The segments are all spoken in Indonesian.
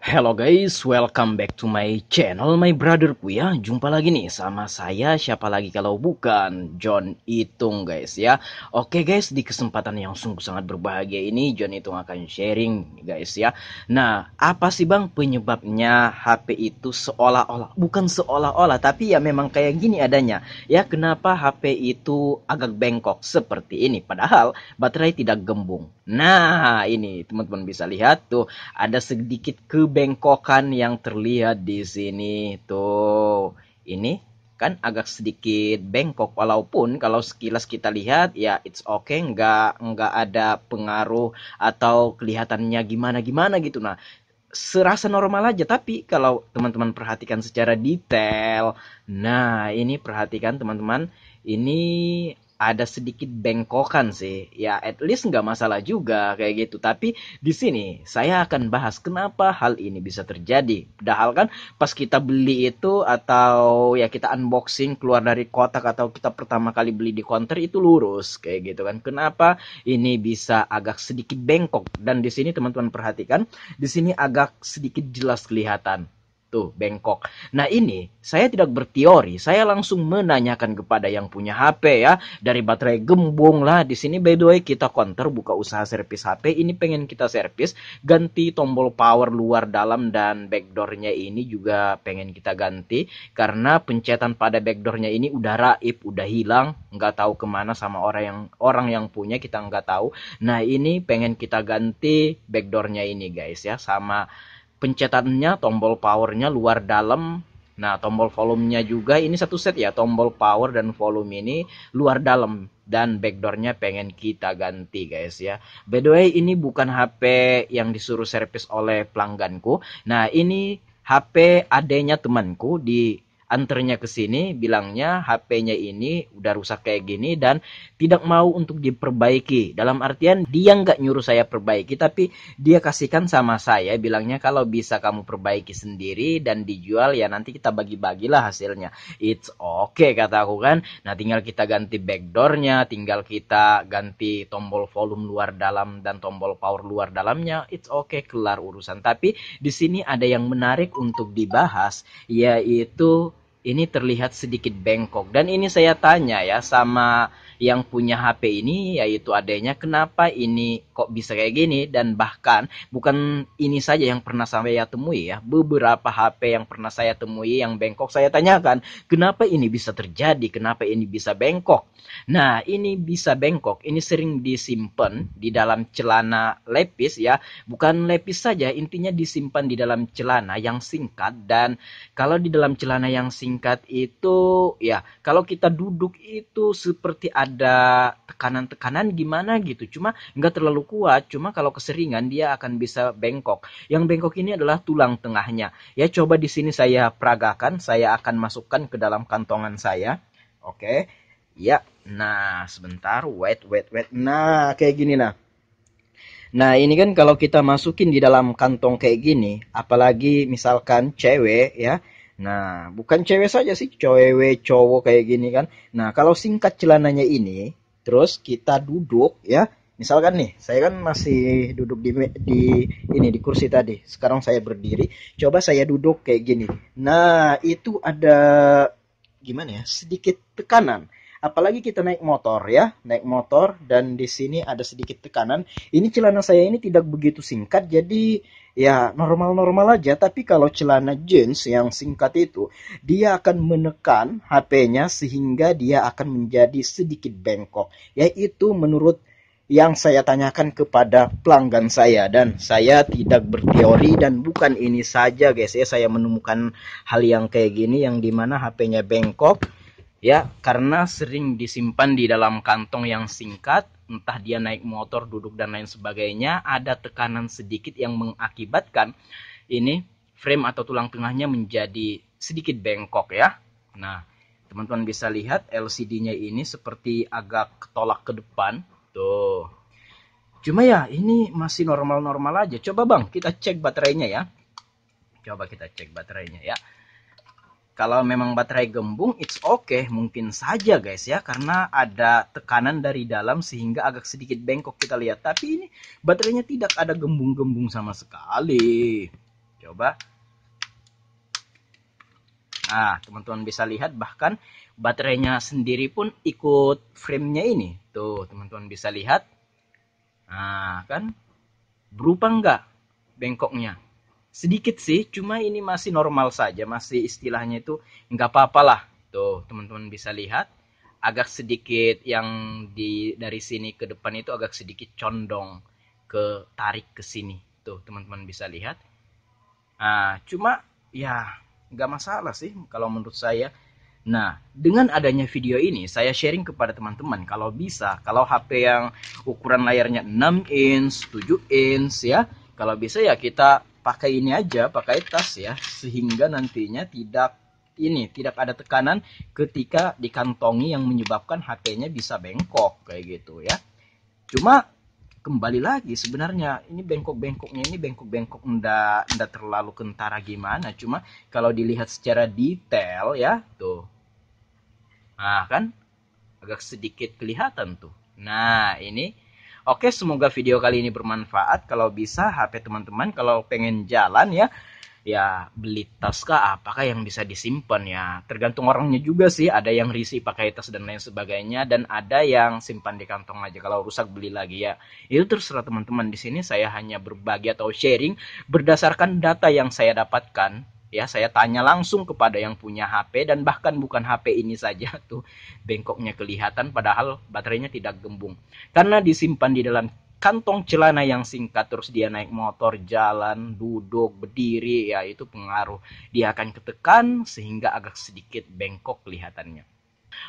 Hello guys, welcome back to my channel, my brotherku ya. Jumpa lagi nih sama saya, siapa lagi kalau bukan John Itung guys ya. Oke guys, di kesempatan yang sungguh sangat berbahagia ini, John Itung akan sharing guys ya. Nah, apa sih bang penyebabnya HP itu seolah-olah, bukan seolah-olah, tapi ya memang kayak gini adanya. Ya, kenapa HP itu agak bengkok seperti ini, padahal baterai tidak gembung. Nah, ini teman-teman bisa lihat tuh ada sedikit kebengkokan yang terlihat di sini tuh. Ini kan agak sedikit bengkok, walaupun kalau sekilas kita lihat ya it's okay, nggak ada pengaruh atau kelihatannya gimana gimana gitu. Nah, serasa normal aja, tapi kalau teman-teman perhatikan secara detail, nah ini perhatikan teman-teman, ini ada sedikit bengkokan sih. Ya, at least nggak masalah juga kayak gitu. Tapi di sini saya akan bahas kenapa hal ini bisa terjadi. Padahal kan pas kita beli itu atau ya kita unboxing keluar dari kotak atau kita pertama kali beli di counter itu lurus kayak gitu kan. Kenapa ini bisa agak sedikit bengkok? Dan di sini teman-teman perhatikan, di sini agak sedikit jelas kelihatan. Tuh, bengkok. Nah, ini saya tidak berteori, saya langsung menanyakan kepada yang punya HP ya. Dari baterai gembung lah. Di sini by the way kita counter buka usaha servis HP. Ini pengen kita servis, ganti tombol power luar dalam dan backdoornya ini juga pengen kita ganti. Karena pencetan pada backdoornya ini udah raib, udah hilang, nggak tahu kemana sama orang yang punya, kita nggak tahu. Nah, ini pengen kita ganti backdoornya ini guys ya, sama pencetannya, tombol powernya luar dalam. Nah, tombol volumenya juga ini satu set ya, tombol power dan volume ini luar dalam, dan backdoornya pengen kita ganti guys ya. By the way, ini bukan HP yang disuruh servis oleh pelangganku. Nah, ini HP adenya temanku, di anternya ke sini bilangnya HP-nya ini udah rusak kayak gini dan tidak mau untuk diperbaiki. Dalam artian dia nggak nyuruh saya perbaiki, tapi dia kasihkan sama saya, bilangnya kalau bisa kamu perbaiki sendiri dan dijual ya nanti kita bagi-bagilah hasilnya. It's okay kata aku kan. Nah, tinggal kita ganti backdoornya, tinggal kita ganti tombol volume luar dalam dan tombol power luar dalamnya. It's okay, kelar urusan. Tapi di sini ada yang menarik untuk dibahas, yaitu ini terlihat sedikit bengkok. Dan ini saya tanya ya sama yang punya HP ini, yaitu adanya, kenapa ini kok bisa kayak gini. Dan bahkan bukan ini saja yang pernah saya temui ya, beberapa HP yang pernah saya temui yang bengkok, saya tanyakan kenapa ini bisa terjadi, kenapa ini bisa bengkok. Nah, ini bisa bengkok, ini sering disimpan di dalam celana lepis ya, bukan lepis saja, intinya disimpan di dalam celana yang singkat. Dan kalau di dalam celana yang singkat itu ya, kalau kita duduk itu seperti ada tekanan-tekanan gimana gitu, cuma nggak terlalu kuat, cuma kalau keseringan dia akan bisa bengkok. Yang bengkok ini adalah tulang tengahnya. Ya, coba di sini saya peragakan, saya akan masukkan ke dalam kantongan saya. Oke. Ya, nah sebentar, wait. Nah, kayak gini nah. Nah, ini kan kalau kita masukin di dalam kantong kayak gini, apalagi misalkan cewek ya. Nah, bukan cewek saja sih, cewek, cowok kayak gini kan. Nah, kalau singkat celananya ini, terus kita duduk ya. Misalkan nih, saya kan masih duduk di kursi tadi. Sekarang saya berdiri, coba saya duduk kayak gini. Nah, itu ada gimana ya? Sedikit tekanan. Apalagi kita naik motor ya, naik motor dan di sini ada sedikit tekanan. Ini celana saya ini tidak begitu singkat, jadi ya normal-normal aja. Tapi kalau celana jeans yang singkat itu, dia akan menekan HP-nya sehingga dia akan menjadi sedikit bengkok. Yaitu menurut yang saya tanyakan kepada pelanggan saya, dan saya tidak berteori dan bukan ini saja guys ya, saya menemukan hal yang kayak gini yang dimana HP-nya bengkok. Ya, karena sering disimpan di dalam kantong yang singkat, entah dia naik motor, duduk, dan lain sebagainya, ada tekanan sedikit yang mengakibatkan ini frame atau tulang tengahnya menjadi sedikit bengkok ya. Nah, teman-teman bisa lihat LCD-nya ini seperti agak ketolak ke depan. Tuh. Cuma ya, ini masih normal-normal aja. Coba bang, kita cek baterainya ya. Coba kita cek baterainya ya. Kalau memang baterai gembung, it's okay, mungkin saja guys ya, karena ada tekanan dari dalam sehingga agak sedikit bengkok kita lihat. Tapi ini baterainya tidak ada gembung-gembung sama sekali. Coba. Nah, teman-teman bisa lihat bahkan baterainya sendiri pun ikut frame-nya ini. Tuh, teman-teman bisa lihat. Nah, kan berubah nggak bengkoknya? Sedikit sih, cuma ini masih normal saja, masih istilahnya itu nggak apa-apa lah. Tuh, teman-teman bisa lihat. Agak sedikit yang dari sini ke depan itu agak sedikit condong ke tarik ke sini. Tuh, teman-teman bisa lihat. Nah, cuma ya nggak masalah sih kalau menurut saya. Nah, dengan adanya video ini, saya sharing kepada teman-teman kalau bisa, kalau HP yang ukuran layarnya 6 inch, 7 inch ya, kalau bisa ya kita pakai ini aja, pakai tas ya, sehingga nantinya tidak ada tekanan ketika dikantongi yang menyebabkan HP-nya bisa bengkok kayak gitu ya. Cuma kembali lagi sebenarnya ini bengkok-bengkoknya ini bengkok-bengkok ndak terlalu kentara gimana, cuma kalau dilihat secara detail ya tuh, nah kan agak sedikit kelihatan tuh. Nah ini oke, semoga video kali ini bermanfaat. Kalau bisa HP teman-teman kalau pengen jalan ya beli tas kah apakah yang bisa disimpan ya, tergantung orangnya juga sih, ada yang risih pakai tas dan lain sebagainya, dan ada yang simpan di kantong aja, kalau rusak beli lagi ya itu terserah teman-teman. Di sini saya hanya berbagi atau sharing berdasarkan data yang saya dapatkan ya, saya tanya langsung kepada yang punya HP, dan bahkan bukan HP ini saja tuh bengkoknya kelihatan padahal baterainya tidak gembung karena disimpan di dalam kantong celana yang singkat, terus dia naik motor, jalan, duduk, berdiri, ya itu pengaruh. Dia akan ketekan sehingga agak sedikit bengkok kelihatannya.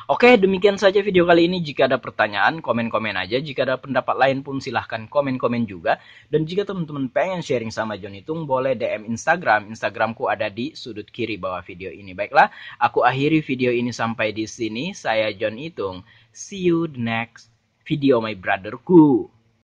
Oke, demikian saja video kali ini. Jika ada pertanyaan, komen-komen aja. Jika ada pendapat lain pun silahkan komen-komen juga. Dan jika teman-teman pengen sharing sama John Itung, boleh DM Instagram. Instagramku ada di sudut kiri bawah video ini. Baiklah, aku akhiri video ini sampai di sini. Saya John Itung. See you the next video, my brotherku.